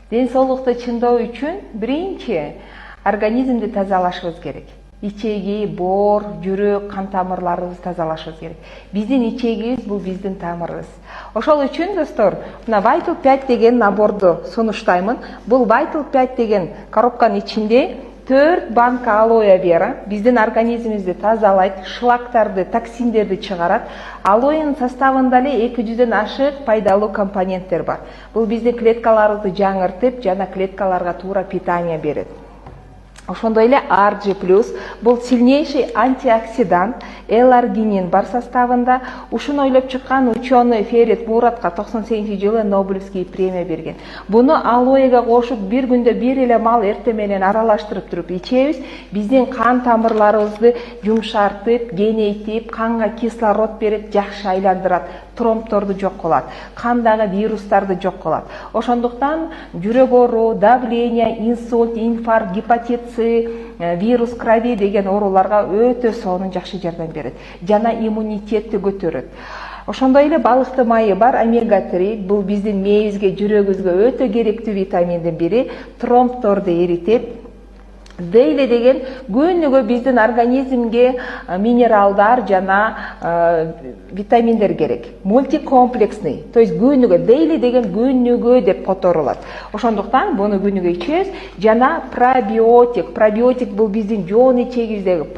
Ден соолукту чыңдоо үчүн биринчи организмди тазалашыбыз керек. Ичеги, боор, жүрөк, кан тамырларыбызды тазалашыбыз керек. Биздин ичегибиз бул биздин тамырыбыз. Ошол үчүн достор, мына Vital 5 деген наборду сунуштаймын. Бул Vital 5 деген коробканын ичинде 4 банка алоэ вера биздин организмибизди тазалайт, шлактарды, токсиндерди чыгарат. Алоэнин составында эле 200дөн ашык пайдалуу компоненттер бар. Бул биздин клеткаларыбызды жаңыртып, жана клеткаларга туура питание берет. Ошондой эле RG+, бул сильнейший антиоксидант, L-аргинин бар составында. Ушуну ойлоп чыккан ученый Феррит Муратка 98-жылы Нобелевский премия берген. Буну алоэге кошуп бир күндө бир эле мал эртең менен аралаштырып туруп ичебиз, биздин кан тамырларыбызды жумшартып, кеңейтип, канга кислород берип, жакшы айландырат, тромбторду жок кылат, кандагы вирустарды жок кылат. Ошондуктан жүрөк оору, давление, инсульт, инфаркт, гепатит С, вирус крови деген ооруларга өтө сонун жакшы жардам берет. Жана иммунитетти көтөрөт. Ошондой эле балыкты майы бар, омега-3, бул биздин мээбизге, жүрөгүбүзгө өтө керектүү витаминдин бири, тромбторду эритет. D деген күнүгө биздин организмге минералдар жана витаминдер керек. Мультикомплексный, то есть күнүгө, D деген күнүгө деп которулат. Ошондуктан буну күнүгө ичебиз. Жана пробиотик. Пробиотик бул биздин жоон ичегибиздеги